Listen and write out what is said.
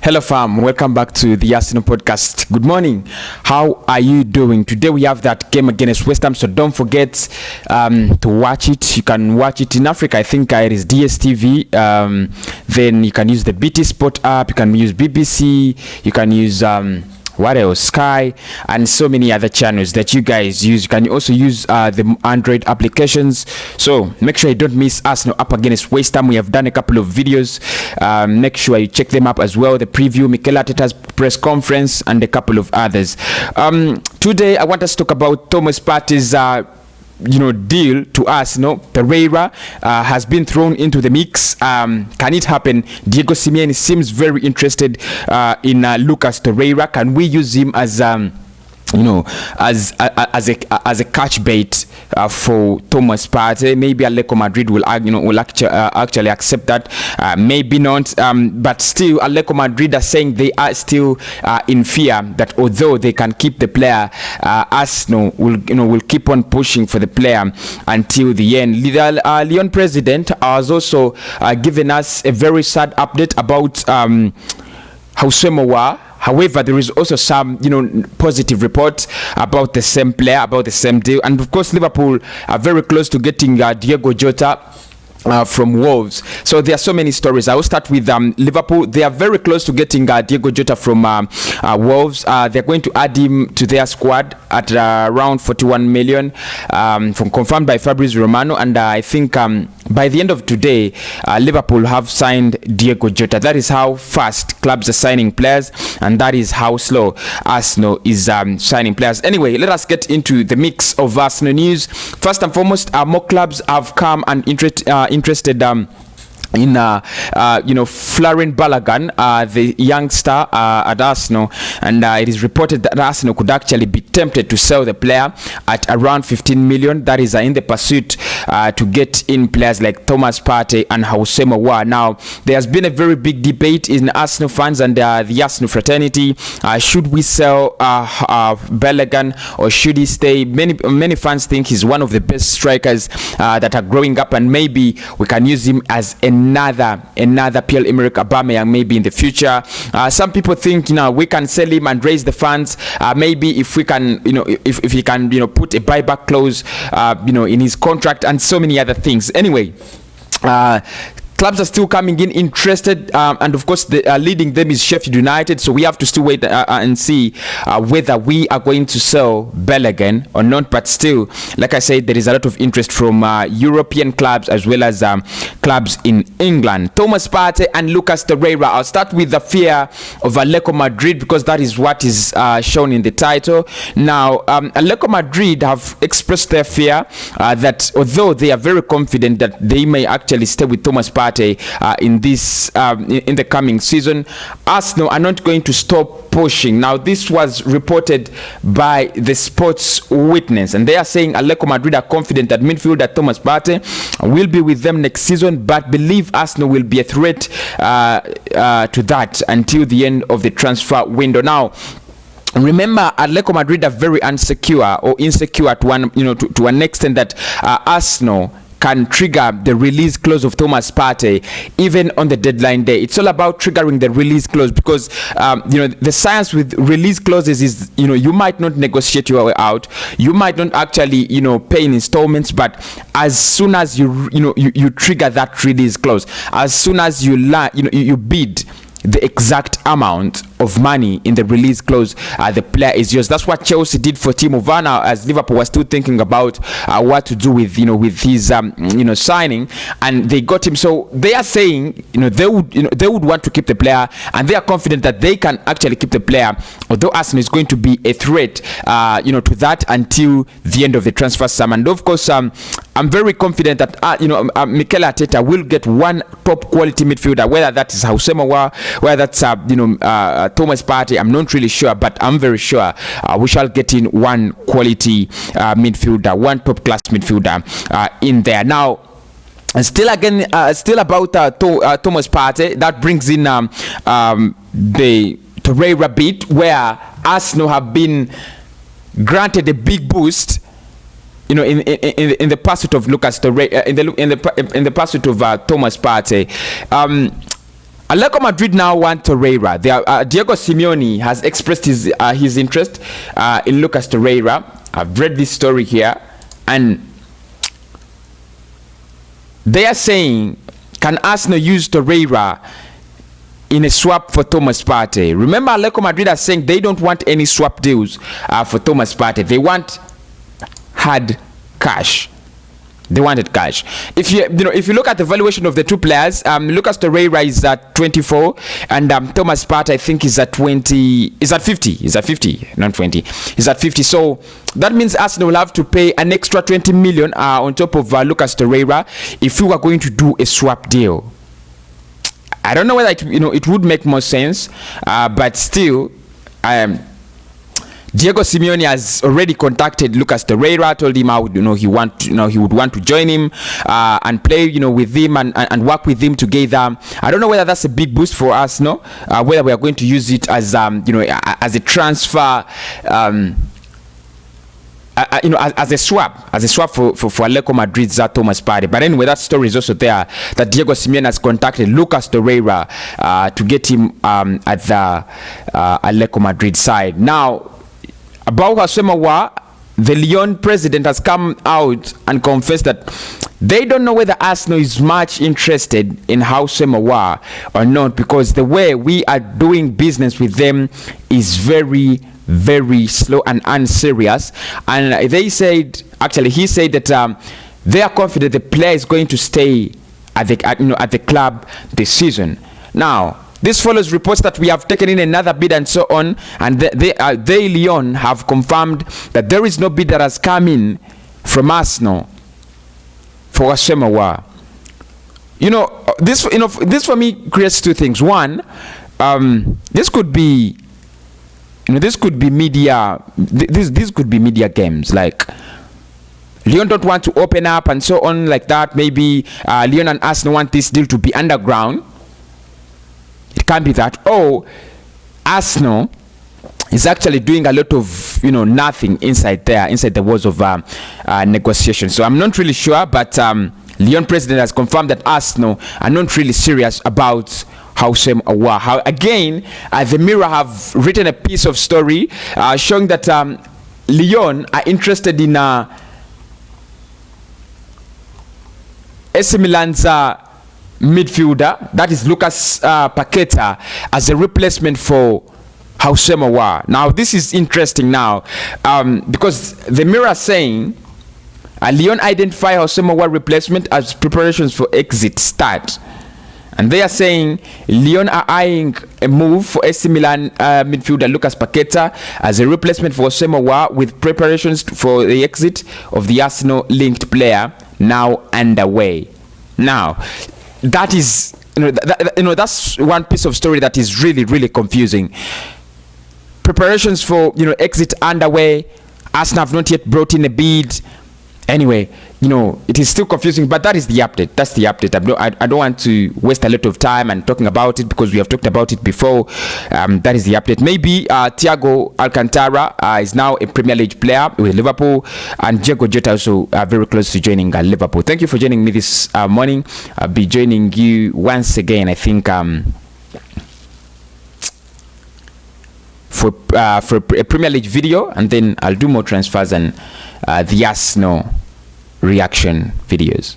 Hello fam, welcome back to the Arsenal podcast. Good morning. How are you doing? Today we have that game against West Ham, so don't forget to watch it. You can watch it in Africa. I think it is DSTV. Then you can use the BT Sport app. You can use BBC. You can use what else? Sky and so many other channels that you guys use. You can also use the Android applications. So make sure you don't miss Arsenal up against West Ham. We have done a couple of videos. Make sure you check them up as well. The preview, Mikel Arteta's press conference, and a couple of others. Today I want us to talk about Thomas Partey's deal to Arsenal. Torrera has been thrown into the mix. Can it happen? Diego Simeone seems very interested in Lucas Torrera. Can we use him as as a catch bait for Thomas Partey? Maybe Atletico Madrid will actually accept that. Maybe not. But still, Atletico Madrid are saying they are still in fear that although they can keep the player, Arsenal will keep on pushing for the player until the end. The Lyon president has also given us a very sad update about Housemowa. However, there is also some, positive reports about the same player, about the same deal. And of course, Liverpool are very close to getting Diego Jota from Wolves. So there are so many stories. I will start with Liverpool. They are very close to getting Diego Jota from Wolves. They're going to add him to their squad at around 41 million, confirmed by Fabrizio Romano. And I think by the end of today, Liverpool have signed Diego Jota. That is how fast clubs are signing players, and that is how slow Arsenal is signing players. Anyway, let us get into the mix of Arsenal news. First and foremost, more clubs have come and interested in Florian Balogun, the young star at Arsenal, and it is reported that Arsenal could actually be tempted to sell the player at around 15 million. That is in the pursuit to get in players like Thomas Partey and Housemowa. Now, there has been a very big debate in Arsenal fans and the Arsenal fraternity. Should we sell Balogun or should he stay? Many fans think he's one of the best strikers that are growing up, and maybe we can use him as another Pierre-Emerick Aubameyang maybe in the future. Some people think we can sell him and raise the funds. Maybe if we can if he can put a buyback clause in his contract and so many other things. Anyway, clubs are still coming in interested, and of course leading them is Sheffield United, so we have to still wait and see whether we are going to sell Balogun or not. But still, like I said, there is a lot of interest from European clubs as well as clubs in England. Thomas Partey and Lucas Torrera. I'll start with the fear of Atletico Madrid because that is what is shown in the title. Now, Atletico Madrid have expressed their fear that although they are very confident that they may actually stay with Thomas Partey in the coming season, Arsenal are not going to stop pushing. Now, this was reported by the Sports Witness, and they are saying Atletico Madrid are confident that midfielder Thomas Partey will be with them next season, but believe Arsenal will be a threat to that until the end of the transfer window. Now, remember, Atletico Madrid are very insecure to an extent that Arsenal can trigger the release clause of Thomas Partey even on the deadline day. It's all about triggering the release clause because the science with release clauses is you might not negotiate your way out, you might not actually pay in installments, but as soon as you trigger that release clause, as soon as you bid the exact amount of money in the release clause, the player is yours. That's what Chelsea did for Timo Werner, as Liverpool was still thinking about what to do with his signing, and they got him. So they are saying they would want to keep the player, and they are confident that they can actually keep the player, although Arsenal is going to be a threat to that until the end of the transfer summer. And of course, I'm very confident that Mikel Arteta will get one top quality midfielder, whether that is Housemowa, whether that's Thomas Partey. I'm not really sure, but I'm very sure we shall get in one quality midfielder, one top class midfielder in there. Now, still about Thomas Partey, that brings in the Torrera bit, where Arsenal have been granted a big boost in the pursuit of Lucas Torrera, in the pursuit of Thomas Partey. Atletico Madrid now want Torrera. Diego Simeone has expressed his interest in Lucas Torrera. I've read this story here, and they are saying, can Arsenal use Torrera in a swap for Thomas Partey? Remember, Atletico Madrid are saying they don't want any swap deals for Thomas Partey. They want hard cash. They wanted cash. If you look at the valuation of the two players, Lucas Torrera is at 24, and Thomas Partey I think is at 20. Is at 50. Is at 50, not 20. Is at 50. So that means Arsenal will have to pay an extra 20 million on top of Lucas Torrera if we were going to do a swap deal. I don't know whether it would make more sense, but still, Diego Simeone has already contacted Lucas Torrera, told him how he would want to join him and play with him and work with him together. I don't know whether that's a big boost for us, whether we are going to use it as as a transfer, as a swap for Atletico Madrid's Thomas Partey. But anyway, that story is also there, that Diego Simeone has contacted Lucas Torrera to get him at the Atletico Madrid side. Now, about Houssem Aouar, the Lyon president has come out and confessed that they don't know whether Arsenal is much interested in Houssem Aouar or not, because the way we are doing business with them is very, very slow and unserious. And he said that they are confident the player is going to stay at the club this season. Now, this follows reports that we have taken in another bid and so on, and they Lyon have confirmed that there is no bid that has come in from Arsenal for Houssem Aouar. This for me creates two things. One, this could be media. This could be media games. Like, Lyon don't want to open up and so on like that. Maybe Lyon and Arsenal want this deal to be underground. It can't be that. Oh, Arsenal is actually doing a lot of nothing inside the walls of negotiation. So I'm not really sure, but Lyon president has confirmed that Arsenal are not really serious about Houssem Aouar. Again, the Mirror have written a piece of story showing that Lyon are interested in AC Milan's midfielder, that is Lucas Paqueta, as a replacement for Houssem Aouar. Now, this is interesting now because the Mirror saying Lyon identify Houssem Aouar replacement as preparations for exit start. And they are saying Lyon are eyeing a move for AC Milan midfielder Lucas Paqueta as a replacement for Houssem Aouar, with preparations for the exit of the Arsenal-linked player now underway. Now, that is, that's one piece of story that is really, really confusing. Preparations for, exit underway. Arsenal have not yet brought in a bid. Anyway, it is still confusing, but that is the update. That's the update. I don't want to waste a lot of time and talking about it because we have talked about it before. That is the update. Maybe Thiago Alcantara is now a Premier League player with Liverpool, and Diego Jota also very close to joining Liverpool. Thank you for joining me this morning. I'll be joining you once again, I think, for a Premier League video, and then I'll do more transfers and the Arsenal reaction videos.